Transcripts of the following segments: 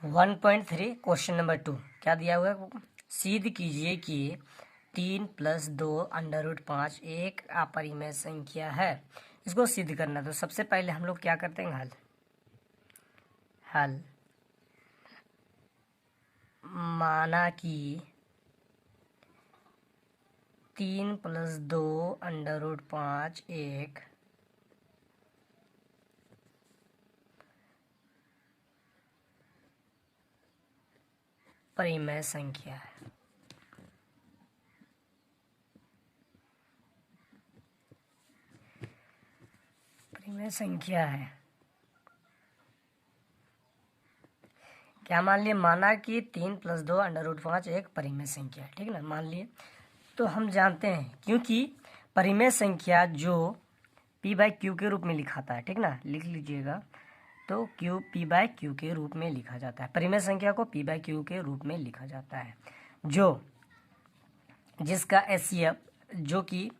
1.3 question number 2 क्या दिया हुआ है? सिद्ध कीजिए कि 3 + 2 √5 एक अपरिमेय संख्या है। इसको सिद्ध करना, तो सबसे पहले हम लोग क्या करते हैं? हल माना कि 3 + 2 √5 एक परिमेय संख्या है। परिमेय संख्या है। क्या मान लिए? माना कि 3 + 2 √5 एक परिमेय संख्या है। ठीक है ना, मान लिए। तो हम जानते हैं, क्योंकि परिमेय संख्या जो p/q के रूप में लिखाता है, ठीक ना, लिख लीजिएगा। तो q p/q के रूप में लिखा जाता है। परिमेय संख्या को p/q के रूप में लिखा जाता है, जिसका HCF जो कि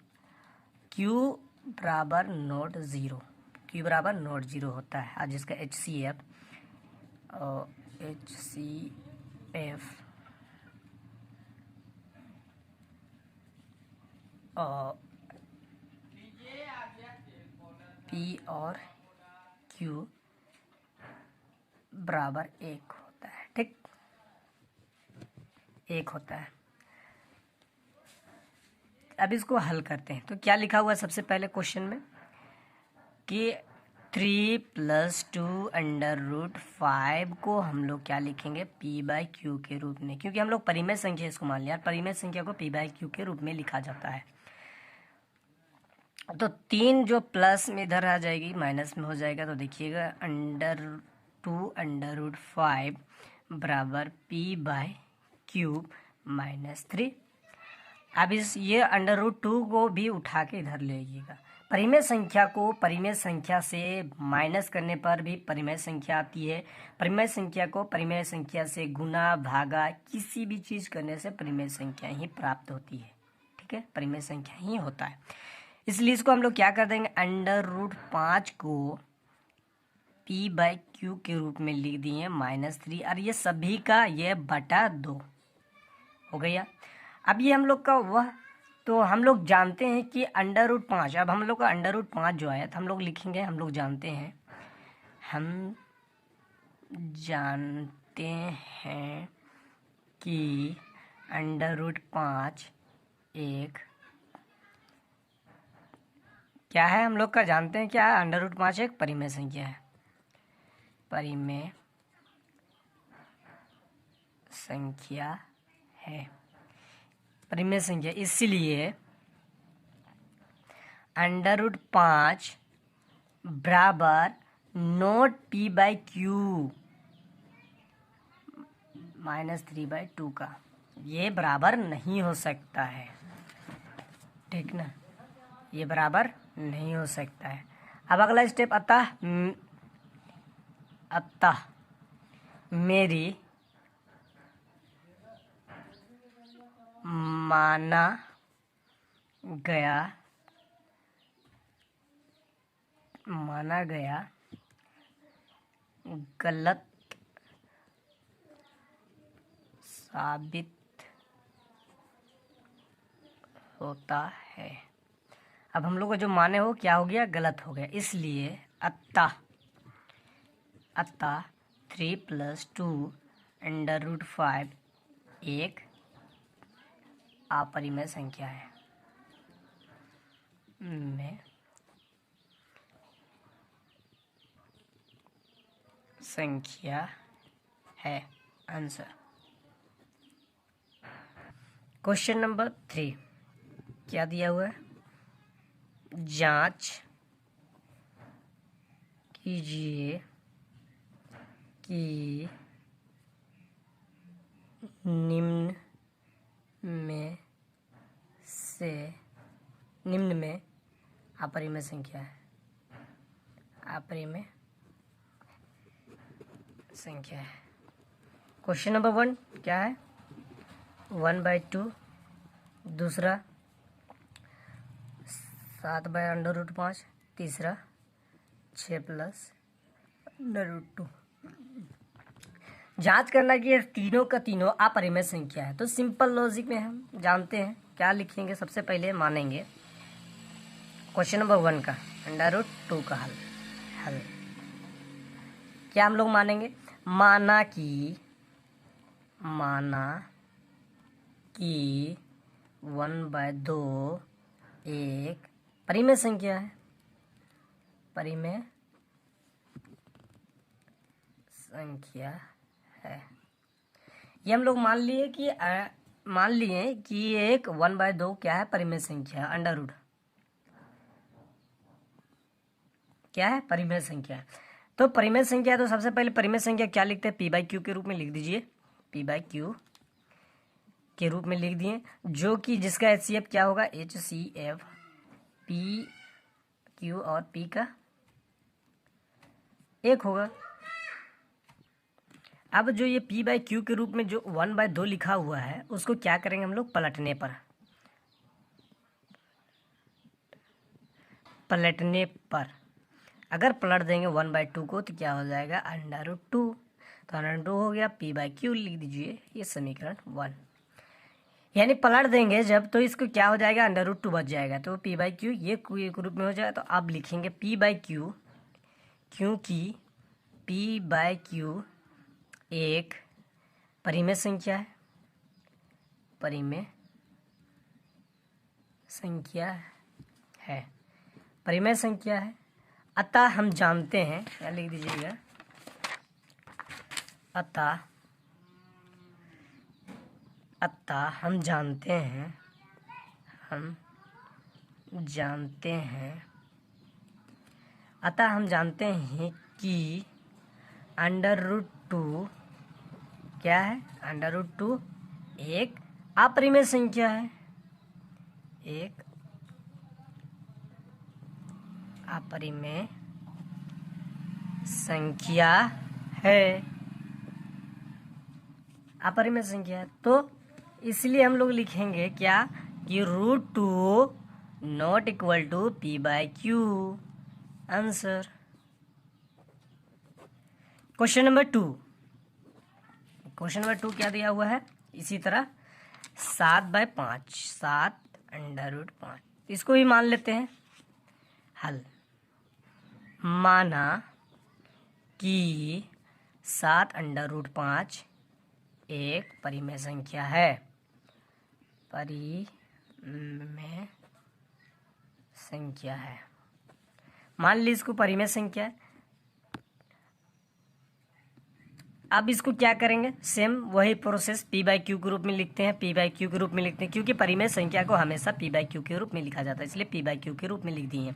q बराबर नॉट जीरो होता है, और जिसका HCF P और Q बराबर 1 होता है। ठीक, 1 होता है। अब इसको हल करते हैं। तो क्या लिखा हुआ है सबसे पहले क्वेश्चन में कि 3 + 2 √5 को हम लोग क्या लिखेंगे? p/q के रूप में, क्योंकि हम लोग परिमेय संख्या इसको मान लिया। परिमेय संख्या को p/q के रूप में लिखा जाता है। तो 3 जो प्लस में इधर आ जाएगी, माइनस में हो जाएगा। तो देखिएगा √2 √5 बराबर p/3 -3। अब ये √2 को भी उठा के इधर ले आइएगा। परिमेय संख्या को परिमेय संख्या से माइनस करने पर भी परिमेय संख्या आती है। परिमेय संख्या को परिमेय संख्या से गुना भागा किसी भी चीज करने से परिमेय संख्या ही प्राप्त होती है। ठीक है, परिमेय संख्या ही होता है। इसलिए इसको हम लोग क्या कर देंगे? √5 को p/q के रूप में लिख दिए -3, और ये सभी का ये बटा 2 हो गया। अब ये हम लोग का तो हम लोग जानते हैं कि √5, अब हम लोग का √5 जो आया था हम लोग लिखेंगे। हम लोग जानते हैं कि √5 एक क्या है? हम लोग का जानते हैं क्या है? √5 एक परिमेय संख्या है। परिमेय संख्या है। परिमेय संख्या, इसलिए √5 बराबर नॉट p/q -3/2 का, ये बराबर नहीं हो सकता है। ठीक ना, ये बराबर नहीं हो सकता है। अब अगला स्टेप, अतः मेरी माना गया गलत साबित होता है। अब हम लोग को जो माने हो क्या हो गया? गलत हो गया। इसलिए अतः 3 + 2 √5 एक अपरिमेय संख्या है। आंसर। क्वेश्चन नंबर 3 क्या दिया हुआ है? जांच कीजिए कि निम्न में अपरिमेय संख्या है। अपरिमेय संख्या है। क्वेश्चन नंबर 1 क्या है? 1/2, दूसरा 7/√5, तीसरा 6 + √2। जांच करना कि ये तीनों का तीनों अपरिमेय संख्या है। तो सिंपल लॉजिक में हम जानते हैं क्या लिखेंगे, सबसे पहले मानेंगे क्वेश्चन नंबर 1 का √2 का हल क्या हम लोग मानेंगे, माना कि 1/2 एक परिमेय संख्या है, परिमेय संख्या है। ये हम लोग मान लिए कि ये एक 1/2 क्या है, परिमेय संख्या, अंडर रूट क्या है, परिमेय संख्या है। तो परिमेय संख्या, तो सबसे पहले परिमेय संख्या क्या लिखते हैं, p/q के रूप में लिख दीजिए, p/q के रूप में लिख दिए, जो कि जिसका HCF क्या होगा, HCF p q और p का 1 होगा। अब जो ये p/q के रूप में जो 1/2 लिखा हुआ है उसको क्या करेंगे हम लोग, पलटने पर अगर पलट देंगे 1/2 को तो क्या हो जाएगा, √2। तो √2 हो गया, p/q लिख दीजिए, ये समीकरण 1। यानी पलट देंगे जब तो इसको क्या हो जाएगा, √2 बच जाएगा, तो p/q ये एक रूप में हो जाएगा। तो अब लिखेंगे p/q, क्योंकि p/q एक परिमेय संख्या है, परिमेय संख्या है, अतः हम जानते हैं, क्या लिख दीजिएगा, अतः हम जानते हैं कि √2 क्या है, √2 एक अपरिमेय संख्या है, एक अपरिमेय संख्या है, अपरिमेय संख्या है। तो इसलिए हम लोग लिखेंगे क्या कि √2 not equal to p/q, answer. Question number 2 क्या दिया हुआ है, इसी तरह 7/5, 7√5, इसको भी मान लेते हैं हल। माना कि 7√5 एक परिमेय संख्या है, मान ली इसको परिमेय संख्या है। अब इसको क्या करेंगे, सेम वही प्रोसेस p/q के रूप में लिखते हैं, क्योंकि परिमेय संख्या को हमेशा p/q के रूप में लिखा जाता है, इसलिए p/q के रूप में लिख दिए।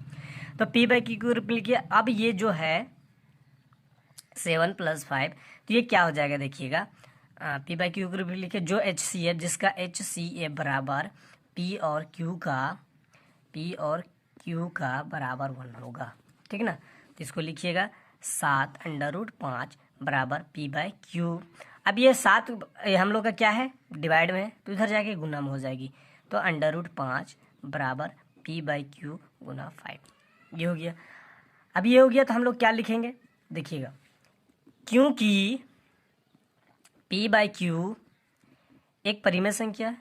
तो p/q के रूप में लिखिए। अब ये जो है 7 + 5, तो ये क्या हो जाएगा, देखिएगा, p/q के रूप में लिखिए, जो HCF, जिसका HCF बराबर p और q का बराबर 1 होगा, ठीक ना। तो इसको लिखिएगा 7√5 बराबर p/q। अब ये 7 हम लोग का क्या है, डिवाइड में, तो इधर जाके गुना में हो जाएगी, तो √5 बराबर p/q गुना 5, ये हो गया। अब ये हो गया, तो हम लोग क्या लिखेंगे, देखिएगा, क्योंकि p/q एक परिमेय संख्या है,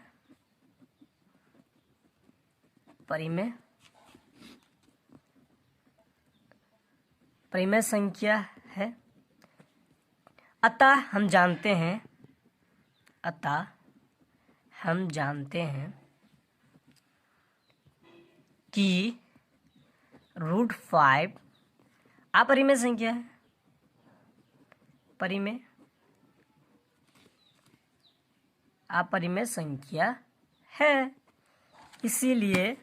परिमेय संख्या है, अतः हम जानते हैं कि √5 अपरिमेय संख्या है, अपरिमेय संख्या है, इसीलिए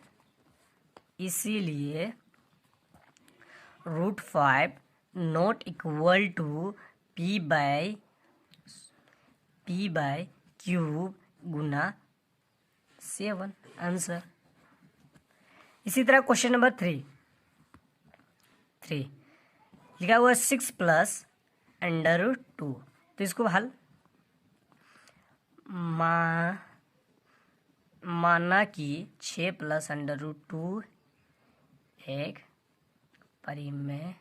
√5 नॉट इक्वल टू p/q गुना 7, आंसर। इसी तरह क्वेश्चन नंबर 3 लिखा हुआ 6 + √2, तो इसको हल, माना कि 6 + √2 एक परिमेय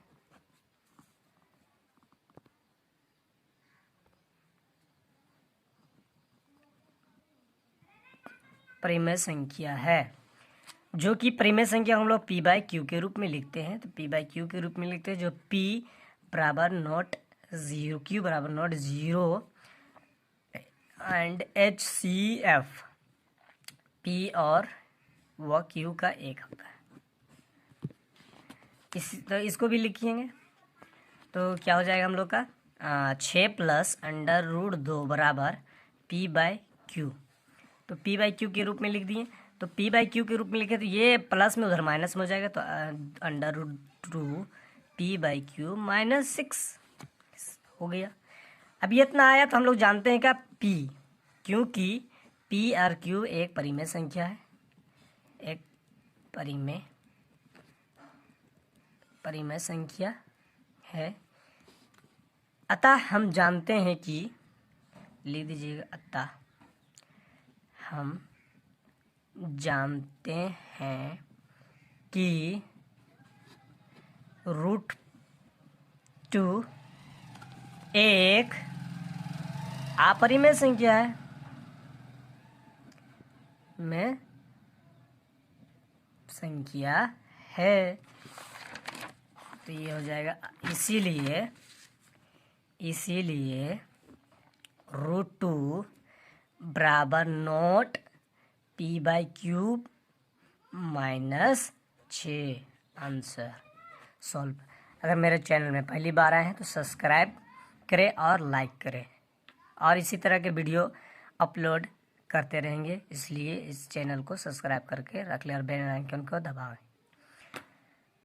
परिमेय संख्या है, जो कि परिमेय संख्या हम लोग p बाई क्यू के रूप में लिखते हैं। तो p बाई क्यू के रूप में लिखते हैं, जो p बराबर नॉट ज़ीरो, q बराबर not zero and HCF p और वह q का एक होता है। तो इसको भी लिखेंगे तो क्या हो जाएगा हम लोग का 6 प्लस अंडर रूट 2 बराबर p बाई क्यू। तो p बाई क्यू के रूप में लिख दिए। तो p बाई क्यू के रूप में लिखे तो ये प्लस में उधर माइनस में हो जाएगा, तो under root 2 p by q minus 6 हो गया। अब ये इतना आया तो हम लोग जानते हैं क्या p, क्योंकि p और q एक परिमेय संख्या है, एक परिमेय संख्या है। अतः हम जानते हैं कि, लिख दीजिएगा, अतः हम जानते हैं कि रूट 2 एक अपरिमेय संख्या है, में संख्या है। तो ये हो जाएगा, इसीलिए रूट 2 बराबर not p by cube minus 6। Answer solve. अगर मेरे चैनल में पहली बार आए हैं तो सब्सक्राइब करें और लाइक करें, और इसी तरह के वीडियो अपलोड करते रहेंगे, इसलिए इस चैनल को सब्सक्राइब करके रख लें और बेल आइकन को दबाएं।